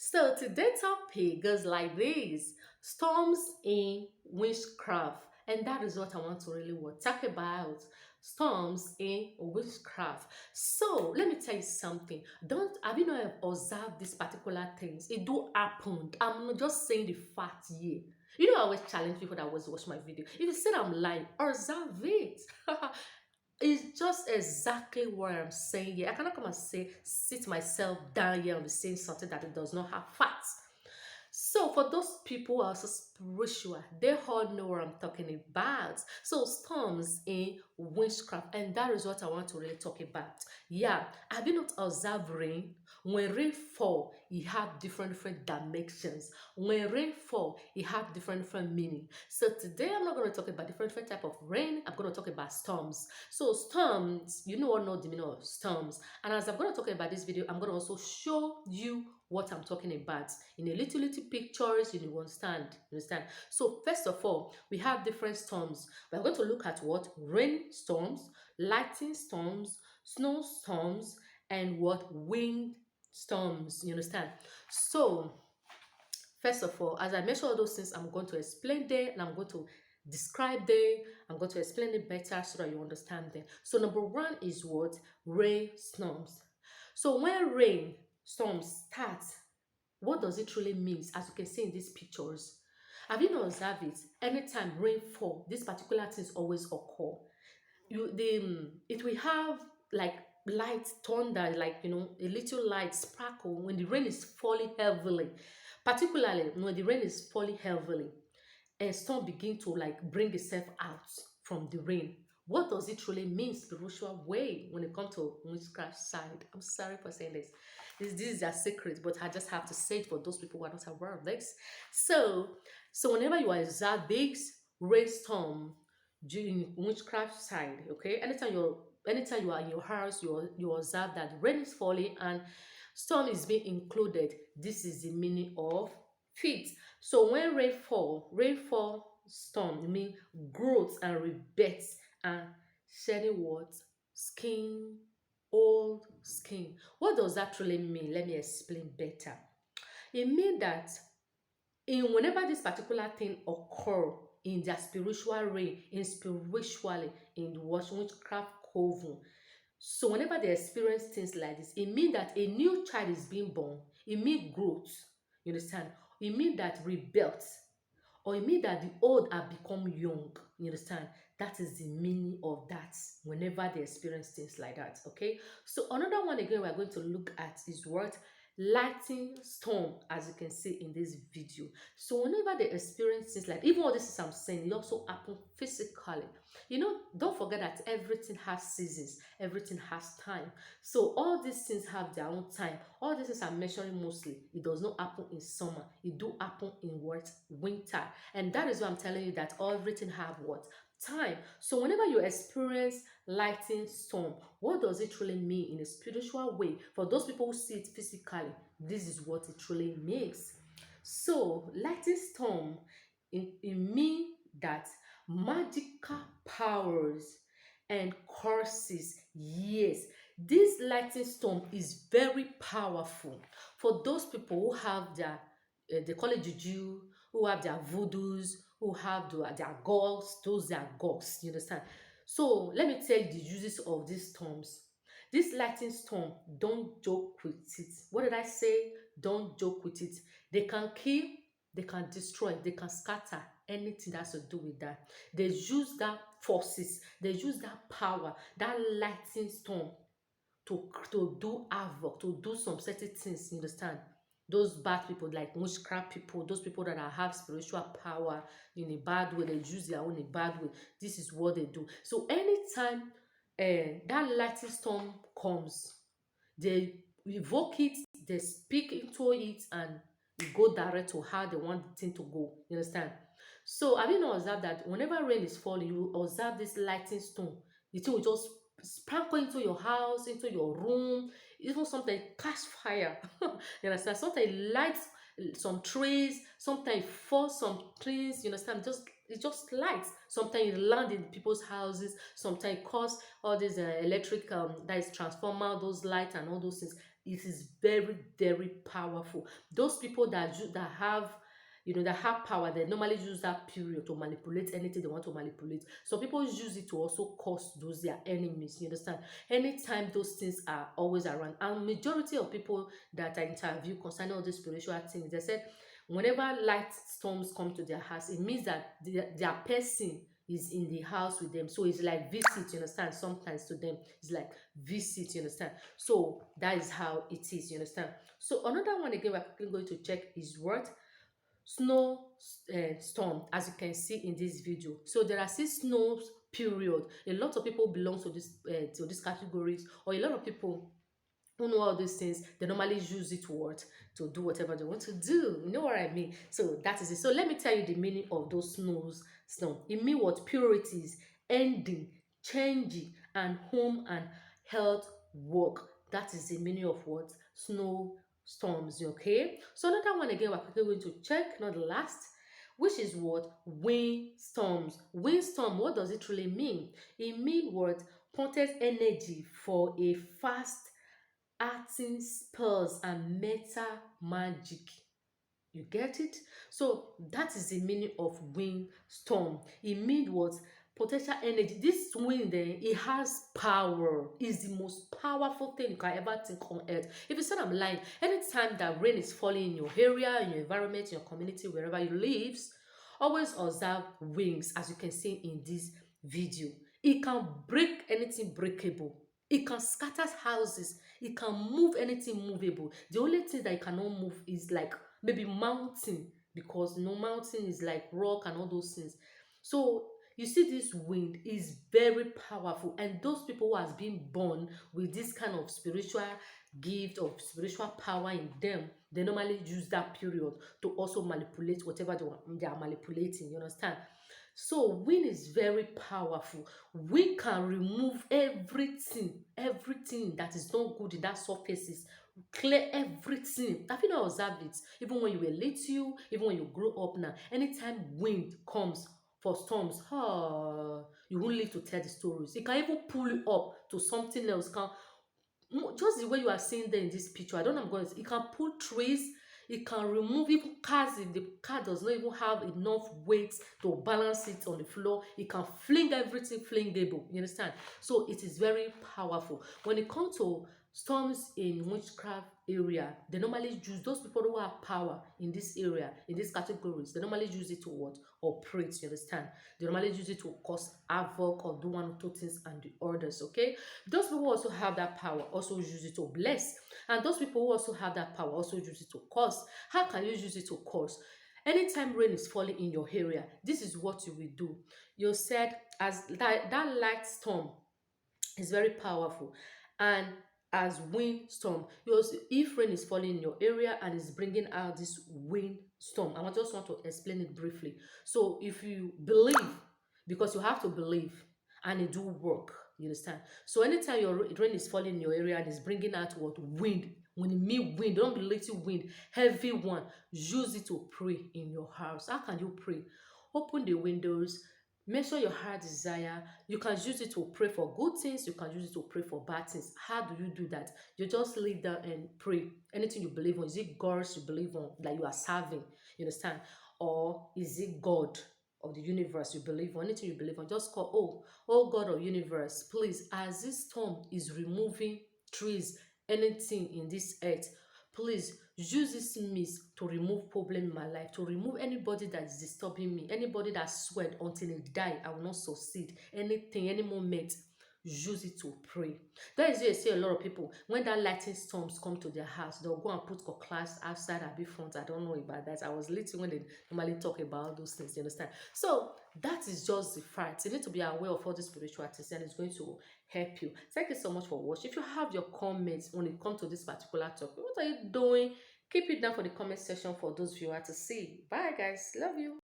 So today's topic goes like this: storms in witchcraft, and that is what I want to really talk about. Storms in witchcraft. So let me tell you something. Don't have you not observed these particular things? It do happen. I'm not just saying the fact here. I always challenge people that always watch my video. If you said I'm lying, observe it. It's just exactly what I'm saying here. I cannot come and say, sit myself down here and be saying something that it does not have facts. So for those people who are so spiritual, they all know what I'm talking about. So storms in witchcraft, and that is what I want to really talk about. Yeah, have you not observed rain? When rain fall, it have different dimensions. When rain fall, it have different meaning. So today I'm not going to talk about different type of rain. I'm going to talk about storms. So storms, you know all know the meaning of storms. And as I'm going to talk about this video, I'm going to also show you what I'm talking about in a little pictures. You understand? So first of all, we have different storms. We're going to look at what rain storms, lightning storms, snow storms, and what wind storms. You understand? So first of all, as I mentioned all those things, I'm going to explain them and I'm going to describe them. I'm going to explain it better so that you understand them. So number one is what? Rain storms. So when rain storms start, what does it really mean? As you can see in these pictures, have you not observed it? Anytime rain fall, this particular things always occur. It will have like light thunder, like a little light sparkle when the rain is falling heavily. Particularly when the rain is falling heavily, and storm begin to like bring itself out from the rain. What does it really mean spiritual way when it comes to witchcraft side? I'm sorry for saying this. This is a secret, but I just have to say it for those people who are not aware of this. So whenever you observe this rainstorm during witchcraft side, okay, anytime you are in your house, you observe that rain is falling and storm is being included. This is the meaning of feet. So when rainfall storm mean growth and rebirth and shedding what? Skin, old skin. What does that really mean? Let me explain better. It means that in whenever this particular thing occur in their spiritual realm, in the witchcraft coven. So whenever they experience things like this, it means that a new child is being born. It means growth. You understand? It means that rebirth, or it means that the old have become young. You understand? That is the meaning of that whenever they experience things like that. Okay. So another one again we're going to look at is what? Lightning storm, as you can see in this video. So whenever they experience things like, even all this is I'm saying, it also happen physically. Don't forget that everything has seasons, everything has time. So all these things have their own time. All these things are measuring mostly. It does not happen in summer. It do happen in what? Winter. And that is why I'm telling you that everything have what? Time. So whenever you experience lightning storm, what does it really mean in a spiritual way? For those people who see it physically, this is what it really means. So lightning storm, it mean that magical powers and curses. Yes, this lightning storm is very powerful for those people who have their they call it juju, who have their voodoos, who have their gods, those their gods. You understand? So let me tell you the uses of these storms. This lightning storm, don't joke with it. What did I say? Don't joke with it. They can kill, they can destroy, they can scatter anything that has to do with that. They use that forces, they use that power, that lightning storm to do havoc, to do some certain things. You understand? Those bad people, like witchcraft people, those people that have spiritual power in a bad way, they use their own in a bad way. This is what they do. So anytime that lightning storm comes, they evoke it, they speak into it, and it go direct to how they want the thing to go. You understand? So have you not observed that whenever rain is falling, you observe this lightning storm, the thing will just sprinkle into your house, into your room, even sometimes catch fire. You understand? Sometimes it lights some trees, sometimes it falls some trees, you understand? It just lights. Sometimes it land in people's houses, sometimes it cause all these electric that is transformer, those lights and all those things. It is very, very powerful. Those people that have, that have power, they normally use that period to manipulate anything they want to manipulate. So people use it to also cause those their enemies. You understand? Anytime those things are always around, and majority of people that I interview concerning all these spiritual things, they said whenever light storms come to their house, it means that their person is in the house with them. So it's like visit, you understand? Sometimes to them, it's like visit, you understand? So that is how it is, you understand? So another one again we're quickly going to check is what? Snow storm, as you can see in this video. So there are 6 snow period. A lot of people belong to these categories, or a lot of people who know all these things, they normally use it to what? To do whatever they want to do. You know what I mean? So that is it. So let me tell you the meaning of those snow. It means what? Purities, ending, changing, and home and health work. That is the meaning of what? Snow storms. Okay. So another one again, we're quickly going to check, not the last, which is what? Windstorms. Windstorm, what does it really mean? It means what? Ponted energy for a fast acting spells and meta magic. You get it? So that is the meaning of windstorm. It means what? Potential energy. This wind, it has power. It's the most powerful thing you can ever think on earth. If you said I'm lying, anytime that rain is falling in your area, in your environment, in your community, wherever you live, always observe wings, as you can see in this video. It can break anything breakable. It can scatter houses. It can move anything movable. The only thing that it cannot move is like maybe mountain, because no mountain is like rock and all those things. So you see this wind is very powerful, and those people who has been born with this kind of spiritual gift of spiritual power in them, they normally use that period to also manipulate whatever they are manipulating. You understand? So wind is very powerful. We can remove everything that is not good in that surfaces, clear everything. Have you not observed it? Even when you were little, even when you grow up now, anytime wind comes for storms, you won't live to tell the stories. It can even pull you up to something else. Can just the way you are seeing there in this picture, I don't know, I'm going to, it can pull trees, it can remove even cars. If the car does not even have enough weight to balance it on the floor, it can fling everything flingable. You understand? So it is very powerful. When it comes to storms in witchcraft area, they normally use those people who have power in this area, in these categories, they normally use it to what? Operate. You understand? They normally use it to cause havoc or do one or two things and the others. Okay, those people who also have that power also use it to bless, and those people who also have that power also use it to curse. How can you use it to curse? Anytime rain is falling in your area, this is what you will do. You said as that light storm is very powerful, and as windstorm, you also, if rain is falling in your area and is bringing out this windstorm, I just want to explain it briefly. So if you believe, because you have to believe, and it do work, you understand? So anytime your rain is falling in your area and is bringing out what? Wind. When you mean wind, don't be little wind, heavy one. Use it to pray in your house. How can you pray? Open the windows. Make sure your heart desire. You can use it to pray for good things. You can use it to pray for bad things. How do you do that? You just lay down and pray. Anything you believe on. Is it God you believe on that you are serving? You understand? Or is it God of the universe you believe on? Anything you believe on, just call, oh God of universe, please, as this storm is removing trees, anything in this earth, please use this means to remove problem in my life, to remove anybody that is disturbing me, anybody that sweat until it die, I will not succeed. Anything, any moment, use it to pray. That is why you see a lot of people, when that lightning storms come to their house, they'll go and put cutlass outside and be front. I don't know about that. I was little when they normally talk about those things, you understand? So that is just the fact. You need to be aware of all these spiritual things, and it's going to help you. Thank you so much for watching. If you have your comments when it comes to this particular topic, what are you doing? Keep it down for the comment section for those viewers to see. Bye guys, love you.